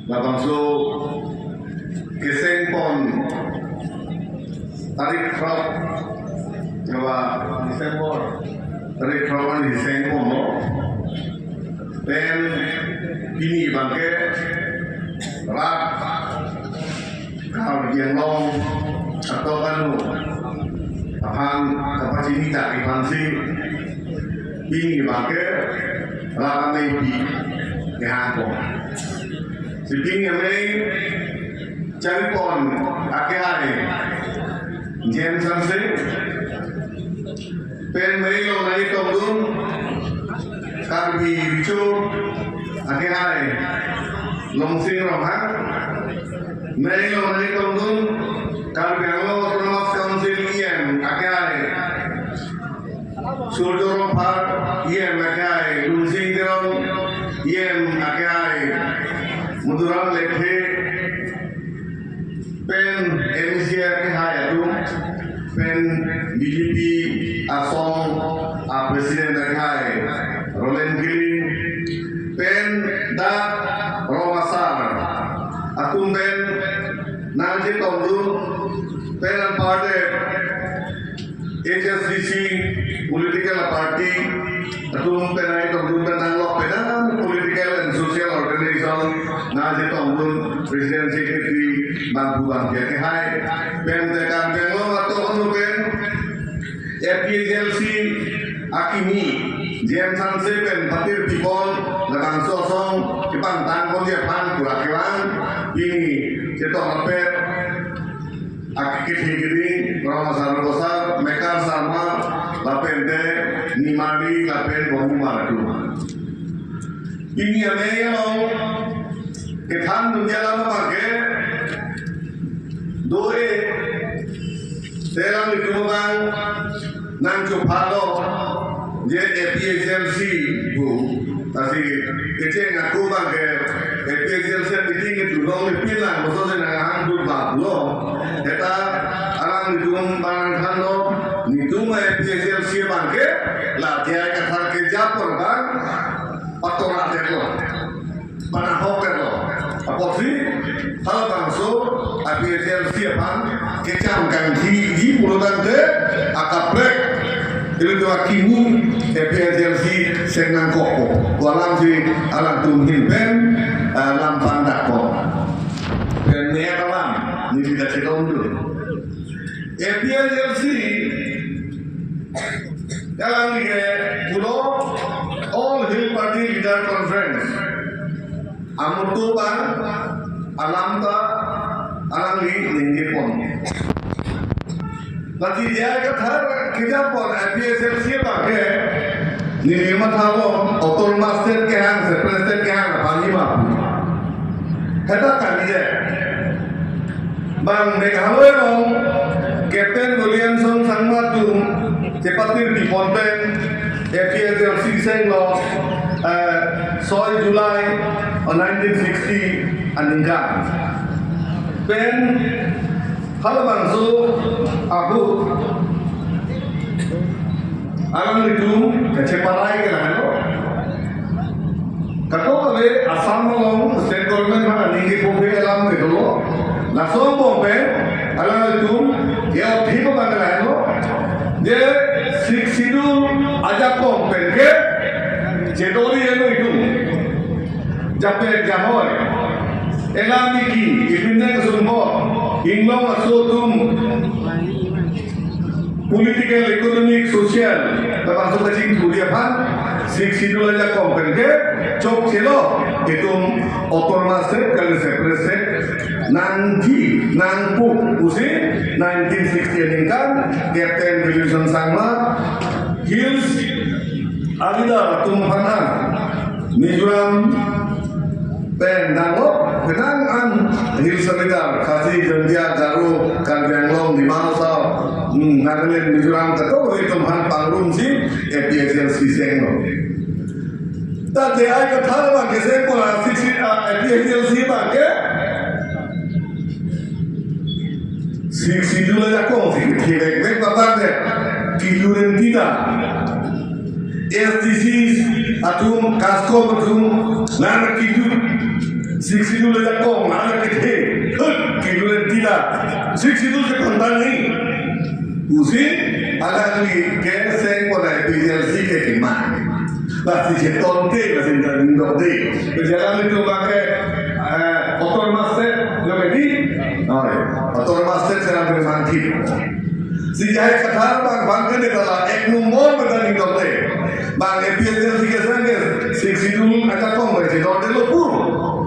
Labangso Keseng Pon Tarik Krop Jawa Desember Tarik Kropan Keseng Pon no Pen Bini Bangke Rak Kau Yang Long Atau Kanu Ahan Kapacini Tak Ipansi Bini Bangke Rak Nebi Kehangkong Siping yang lain cari pon akhir-akhir jam sampai pen mei lo nai tongdung karbi bicu akhir-akhir longsing rohak mei lo nai tongdung karbi lo autonomous council iem akhir-akhir surdo rohak iem akhir-akhir longsing derong iem akhir-akhir Muduran lekhe pen MCR ke hayatu pen BJP asong presiden dekai Roland Gilling pen da Romasar atum pen nanti tondu pen party HSBC political party atum pen ay tondu pen nanglok pen political and social organization Nazi Tongun, President Secretary Bangku Bangkia ke hai pen tekan pengo atau anu pen FPSLC akimi jam sanse pen patir people lebang sosong kepang tangkon dia pan kurakelan ini cetok lepet akikit higiri Roma Sargosa Mekar Sarma lapen de nimari lapen bomu maradu ini yang Kethan dunia lama pakai dua dalam lingkungan nang cupalo je APSLC bu tapi kecil ngaku pakai APSLC meeting itu long lepilan maksudnya nang handur bablo kita alang lingkungan barang lo lingkungan APSLC pakai lah dia kata kerja perban patoran itu panahok itu apa sih? Kalau bangso, APSLC apa? Kecam ganti di puluhan deh, akaprek itu dua kini APSLC senang koko, walau si alam tumhin pen, alam pandak kok, dan ni alam ni tidak sedang tu. APSLC dalam ni pulau All Hill Party Leader Conference. Amutu bang alam ta alam ni pon. Nanti dia kata kita pon APSLC pakai ni matalo autonomous state ke hang separate state ke hang pani ma. Kata kan dia bang Meghalaya long Captain Williamson Sangmatu cepatir di Ponten APSLC seng lo 6 Julai 1960 aningkan pen hal bangsu aku alam itu kecepatan ke lah lo kalau kali asam lo state government mana tinggi pokok alam itu lo langsung pompe alam itu ya ठीक बंद है लो जे सिक्सिडू आजा pompe ke Jedori elo itu Jape jahoy Elami ki Ipinda kesumbo Inglong asotum Political, economic, social Termasuk kecing kuliah pan Siksidul aja kompen ke Cok celo Itu autonomous state Kalau separate state Nanti Nangpuk Usi 1960 ini kan Captain Williamson sama Hills Alida Tumpanan Mizoram Pen Nangok Kenangan Hills Alida Kasih Jendia Garu Karbianglong di Mausau Nagamin Mizoram Tato Tumpan Pangrum si APSLC Sengno Tadi ay katharwa Kese Pola APSLC Bangke Siksidul aja kong Kibek Babade Kiluren tidak SDCs atum kasko atum lana kidu 62 le Jakong, ada kita, kita le tidak, 62 se kontan ni, usi, ada ni keseng pada PLC ke kemana, pasti cetonte, pasti jadi dote, berjalan itu pakai motor master, lebih motor master sekarang bermanti, si jahit kata bangkan itu adalah eknumor berani dote, bang PLC ke sana, 62 ada kong berarti dote lupa.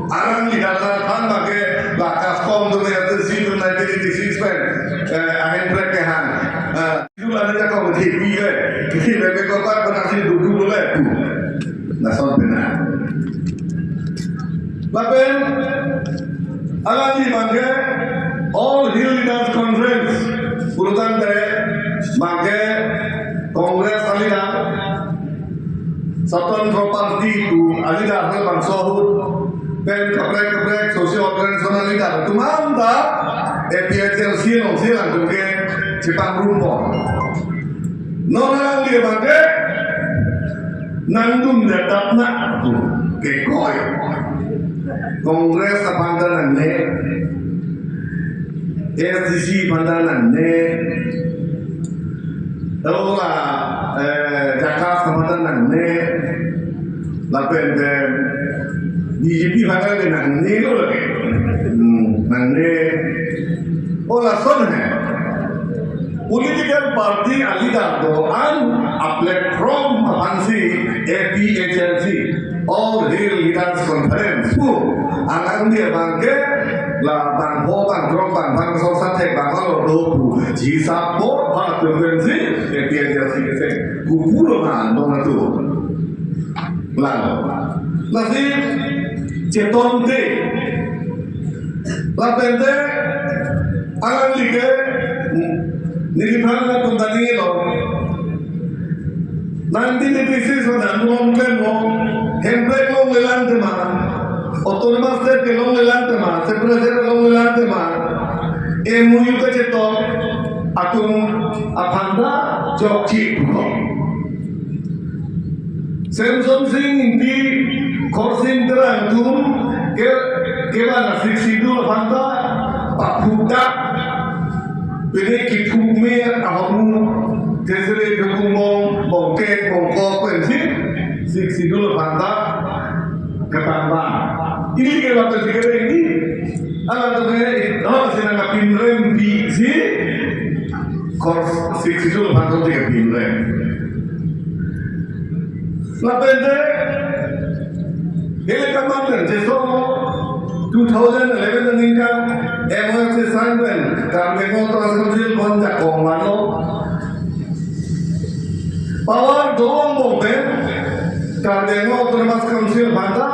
Arang di dalam tan bagi bakas kom tu yang tersipu 1986 pen, akhir mereka han, itu lah dia kau berhenti ke, kita bagi kau kan pernah sih duduk boleh tu, nasab benar. Lapen, alam di bangke, all hill leaders conference, urutan deh, bangke kongres alida, Satuan Parti tu alida ada bangsa pen keprek sosial organisasional leader tu manda EPHLC non sih langsung ke Jepang rumpon nona dia pakai nandung datap nak tu ke koi kongres pandangan ne SDC pandangan ne Ola Jakarta pandangan ne lapen BJP भागा के नंगे लो लगे नंगे ओला सुन है political party alida do an a platform hansi APHLC all hill leaders conference akan dia bangke la bang ho bang drop bang sosat tek bang lo do jisa po bang conference APHLC ke kupulo na dong tu lalu nasi cetonte la pente alam like nilibhanga tundani lo nanti dipisis o nanduam kemo hempe long lelante ma autonomous state ke long lelante ma separate long lelante ma muyu ke ceton atum apanda jokchi ko Samson Singh di Korsin terang tu ke mana 62 apanda papuda bini kitume ahamu tesere kumong bongke bongko pensi 62 apanda ketambah ini ke waktu segera ini alat tu ni kalau sih nak pinrem di si kors 62 apanda tu ke pinrem Lapende, ele commander jeso 2011 ninka MOF assignment Karmengo Transcontinental Bonja Komando Power Dom Bombe Karmengo Autonomous Council Banda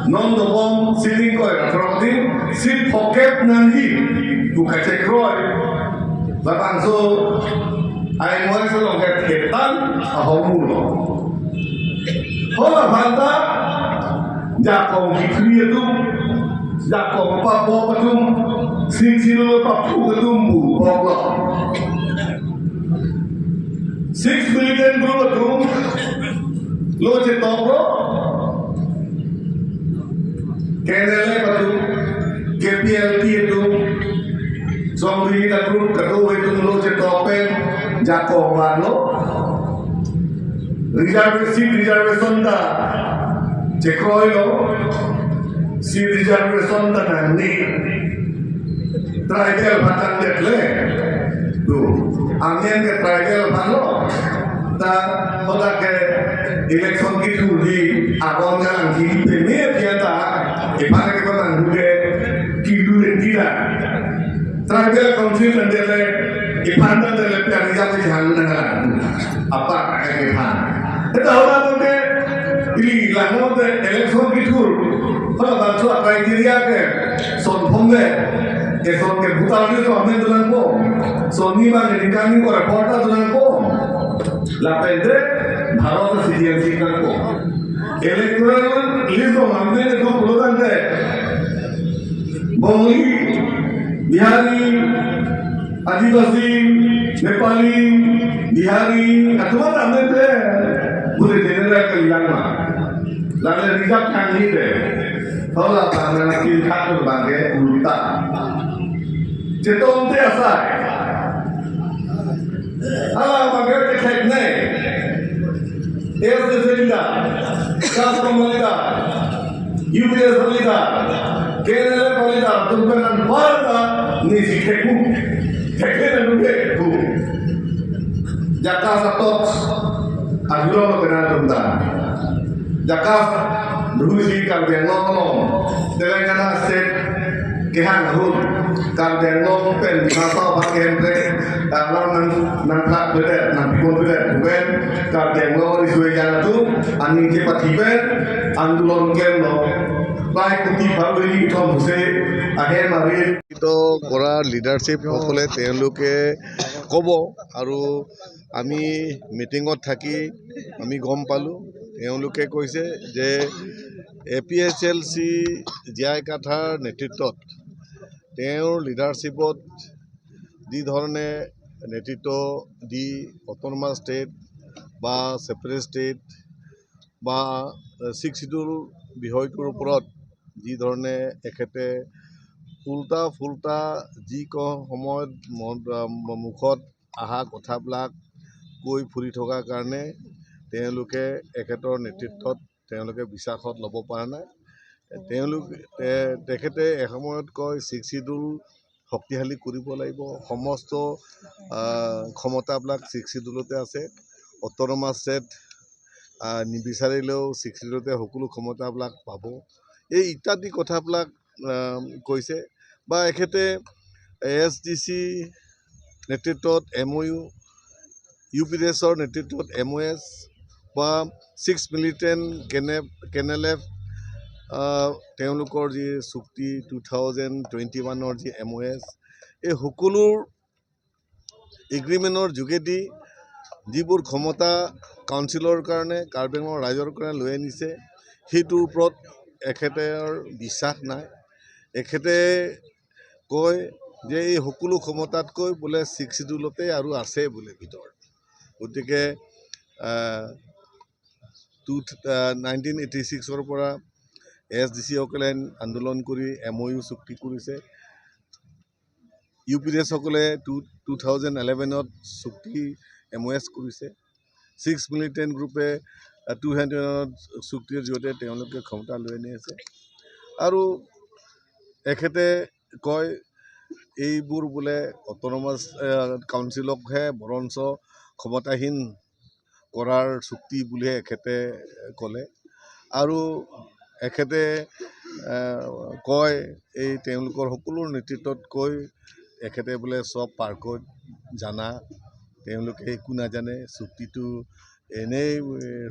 Non Dom Sitting Koi Ratrodi Sit Pocket Nangi Buka Cekroi Lapangso MOF Loket Ketan Ahomulo Hola banda, jakong kikri itu, jakong papo itu, sing papu itu buklo. 6 militan group itu, lo cetopro, kenele itu, KPLT itu, zombie group kedua itu lo cetopen, jakong malo. Reservation da Cekoilo si reservation da nanti tribal batan dekle tu angin ke tribal balo ta hoda ke election ki tuli abang yang ki pemir dia ta ipane ke badan duge ki dure dia tribal council ndele ipanda ndele pianiya ke jalan nangala apa ke han Itu orang tu ini lalu tu election itu, kalau bantu kriteria ke, son pome, son ke buta ni so amen tulan po, son ni mana nikani ko reporter tulan po, lapende, Bharat CDMC kan po, electoral list ko amen itu puluhan deh, Bengali, Bihari, Adivasi, Nepali, Bihari, atau amen deh. Boleh general ke hilang mah, lalu rizab kan ni deh, Thola tangan kiri kanan bangke ulta. Ceton tiasa. Bangke cek nih. Selinda, Gazprom Malida, UPS Malida, KNL Malida, Tumpanan Malida, Nisi Teku, Tekena Teku. Jakarta Tots, Agulo Kena Tunda. Jakarta Rusi Kalbenong, Telangana State, Kehan Hud, Kalbenong Pen, Nasa Pakendre, Alam Nantak Bedet, Nampikon Bedet, Wen, Kalbenong Iswe Janatu, Aning Kepatiben, Andulon Kemno, Pai Kuti Pabri Tom Huse, Ahen Marie. কৰা লিডাৰশ্বিপসকলে তেওঁলোকে ক'ব আৰু আমি মিটিঙত থাকি আমি গম পালোঁ তেওঁলোকে কৈছে যে APHLC জিয়াই কাঠাৰ নেতৃত্বত তেওঁৰ লিডাৰশ্বিপত যি ধৰণে নেতৃত্ব দি অট'নমাছ ষ্টেট বা ছেপাৰেট ষ্টেট বা 6 শিডিউল বিষয়টোৰ ওপৰত যি ধৰণে এখেতে উল্টা ফুল্টা যি সময়ত মুখত অহা কথাবিলাক কৈ ফুৰি থকাৰ কাৰণে তেওঁলোকে এখেতৰ নেতৃত্বত তেওঁলোকে বিশ্বাসত ল'ব পৰা নাই তেখেতে এসময়ত কয় 6 শিডিউল শক্তিশালী কৰিব লাগিব সমস্ত ক্ষমতাবিলাক 6 শিডিউলতে আছে অট'নমাছ ষ্টেট নিবিচাৰিলেও 6 শিডিউলতে সকলো ক্ষমতাবিলাক পাব এই ইত্যাদি কথাবিলাক কৈছে বা এখেতে ASDC নেতৃত্বত MOU UPDSৰ নেতৃত্বত MOS বা 6 মিলিটেণ্ট KNLF তেওঁলোকৰ যি চুক্তি 2021ৰ যি MOS এই সকলো এগ্ৰিমেণ্টৰ যোগেদি যিবোৰ ক্ষমতা কাউন্সিলৰ কাৰণে কাৰ্বি আংলঙৰ ৰাইজৰ কাৰণে লৈ আনিছে সেইটোৰ ওপৰত এখেতৰ বিশ্বাস নাই এখেতে কয় যে এই সকলো ক্ষমতাতকৈ বোলে 6 শিডিউলতে আৰু আছে বোলে ভিতৰত গতিকে 1986ৰ পৰা ASDC সকলে আন্দোলন কৰি MOU চুক্তি কৰিছে UPDS সকলে 2011ত চুক্তি MOS কৰিছে 6 মিলিটেণ্ট গ্ৰুপে 2021ত চুক্তিৰ জৰিয়তে তেওঁলোকে ক্ষমতা লৈ আনি আছে আৰু এখেতে কয় এইবোৰ বোলে অট'নমাছ কাউন্সিলকহে বৰঞ্চ ক্ষমতাহীন কৰাৰ চুক্তি বুলিহে এখেতে ক'লে আৰু এখেতে কয় এই তেওঁলোকৰ সকলো নেতৃত্বত কৈ এখেতে বোলে চব পাৰ্কত জানা তেওঁলোকে একো নাজানে চুক্তিটো এনেই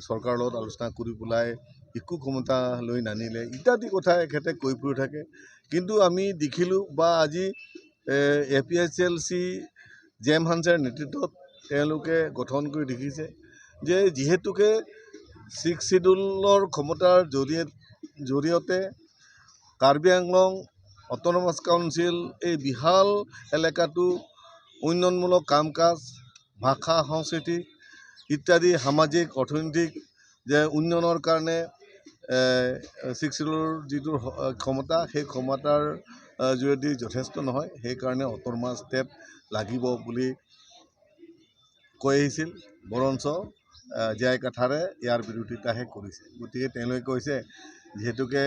চৰকাৰৰ লগত আলোচনা কৰি পেলাই একো ক্ষমতা লৈ নানিলে ইত্যাদি কথা এখেতে কৈ ফুৰি থাকে কিন্তু আমি দেখিলোঁ বা আজি APHLC জেম হানছাৰ নেতৃত্বত তেওঁলোকে গঠন কৰি দেখিছে যে যিহেতুকে 6 শিডিউলৰ ক্ষমতাৰ জৰিয়তে কাৰ্বি আংলং অট'নমাছ কাউন্সিল এই বিশাল এলেকাটো উন্নয়নমূলক কাম কাজ ভাষা সংস্কৃতি ইত্যাদি সামাজিক অৰ্থনৈতিক যে উন্নয়নৰ কাৰণে 6 শিডিউলৰ যিটো ক্ষমতা সেই ক্ষমতাৰ জৰিয়তে যথেষ্ট নহয় সেইকাৰণে অট'নমাছ ষ্টেট লাগিব বুলি কৈ আহিছিল বৰঞ্চ জিয়াই কাঠাৰে ইয়াৰ বিৰোধিতাহে কৰিছে গতিকে তেওঁলোকে কৈছে যিহেতুকে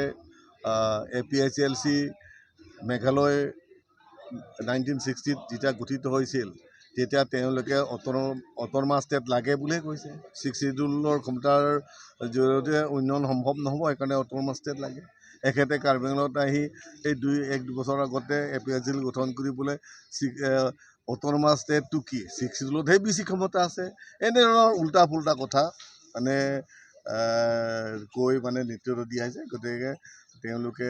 APHLC মেঘালয় 1960ত যেতিয়া গঠিত হৈছিল তেতিয়া তেওঁলোকে অট'নমাছ ষ্টেট লাগে বুলিয়ে কৈছে 6 শিডিউলৰ ক্ষমতাৰ জৰিয়তে উন্নয়ন সম্ভৱ নহ'ব সেইকাৰণে অট'নমাছ ষ্টেট লাগে এখেতে কাৰ্বি আংলঙত আহি এই 1-2 বছৰ আগতে APHLC গঠন কৰিবলৈ অট'নমাছ ষ্টেটটো কি 6 শিডিউলতহে বেছি ক্ষমতা আছে এনেধৰণৰ উল্টা ফুল্টা কথা মানে কৈ মানে নেতৃত্ব দিয়া হৈছে গতিকে তেওঁলোকে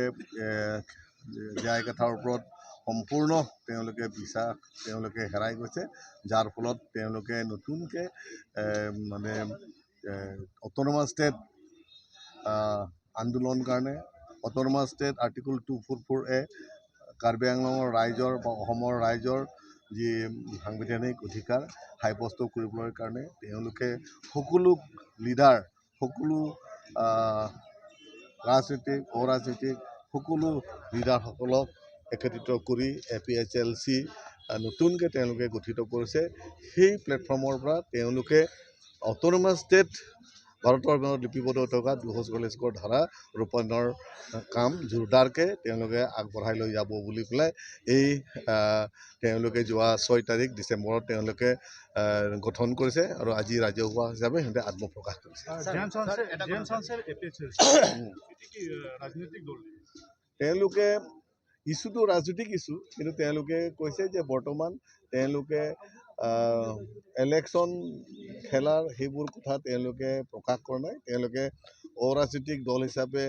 জিয়াই কাঠাৰ ওপৰত সম্পূৰ্ণ তেওঁলোকে বিশ্বাস তেওঁলোকে হেৰাই গৈছে যাৰ ফলত তেওঁলোকে নতুনকৈ মানে অট'নমাছ ষ্টেট আন্দোলন কাৰণে autonomous state article 244A Karbi আংলঙৰ ৰাইজৰ বা অসমৰ ৰাইজৰ যি সাংবিধানিক অধিকাৰ সাব্যস্ত কৰিবলৈ কাৰণে তেওঁলোকে সকলো লিডাৰ সকলো ৰাজনৈতিক অৰাজনৈতিক সকলো লিডাৰসকলক একত্ৰিত কৰি APHLC নতুনকৈ তেওঁলোকে গঠিত কৰিছে। সেই প্লেটফৰ্মৰ পৰা তেওঁলোকে অট'নমাছ ষ্টেট ভাৰতৰ লিপিবদ্ধ হৈ থকা ২৪৪ ধাৰা ৰূপায়ণৰ কাম জোৰদাৰকৈ তেওঁলোকে আগবঢ়াই লৈ যাব বুলি পেলাই এই তেওঁলোকে যোৱা ৬ তাৰিখ ডিচেম্বৰত তেওঁলোকে গঠন কৰিছে আৰু আজি ৰাজহুৱা হিচাপে সিহঁতে আত্মপ্ৰকাশ কৰিছে। তেওঁলোকে ইছ্যুটো ৰাজনৈতিক ইছ্যু, কিন্তু তেওঁলোকে কৈছে যে বৰ্তমান তেওঁলোকে ইলেকশ্যন খেলাৰ সেইবোৰ কথা তেওঁলোকে প্ৰকাশ কৰা নাই। তেওঁলোকে অৰাজনৈতিক দল হিচাপে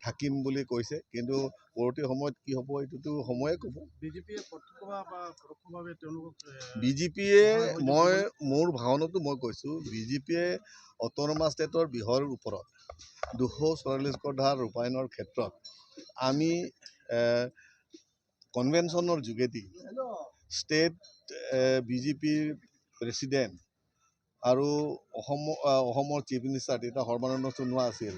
থাকিম বুলি কৈছে, কিন্তু পৰৱৰ্তী সময়ত কি হ'ব এইটোতো সময়ে ক'ব। বিজেপিয়ে মোৰ ভাৱনাটো মই কৈছোঁ, বিজেপিয়ে অট'নমাছ ষ্টেটৰ বিষয়ৰ ওপৰত ২৪৪ ধাৰা ৰূপায়ণৰ ক্ষেত্ৰত আমি কনভেনশ্যনৰ যোগেদি ষ্টেট বিজেপিৰ প্ৰেছিডেণ্ট আৰু অসমৰ চিফ মিনিষ্টাৰ তেতিয়া সৰ্বানন্দ সোণোৱাল আছিল,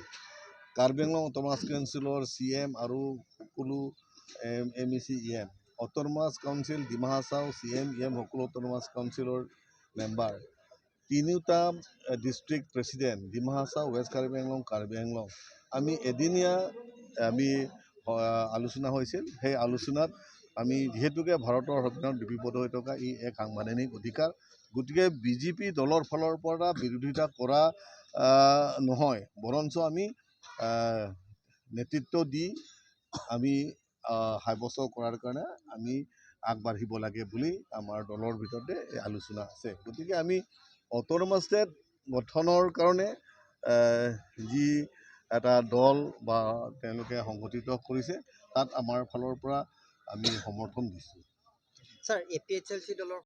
কাৰ্বি আংলং অট'নমাছ কাউন্সিলৰ CM আৰু সকলো MEC EM, autonomous council Dima Hasao CM EM সকলো অট'নমাছ কাউন্সিলৰ মেম্বাৰ, তিনিওটা district president Dima Hasao, west Karbi Anglong, Karbi Anglong, আমি এদিনীয়া আলোচনা হৈছিল। সেই আলোচনাত আমি যিহেতুকে ভাৰতৰ সংবিধানত লিপিবদ্ধ হৈ থকা ই এক সাংবিধানিক অধিকাৰ, গতিকে বিজেপি দলৰ ফালৰ পৰা বিৰোধিতা কৰা নহয়, বৰঞ্চ আমি নেতৃত্ব দি আমি সাব্যস্ত কৰাৰ কাৰণে আমি আগবাঢ়িব লাগে বুলি আমাৰ দলৰ ভিতৰতে এই আলোচনা আছে। গতিকে আমি অট'নমাছ ষ্টেট গঠনৰ কাৰণে যি এটা দল বা তেওঁলোকে সংগঠিত কৰিছে তাত আমাৰ ফালৰ পৰা আমি সমৰ্থন দিছোঁ। স্যাৰ APHLC দলৰ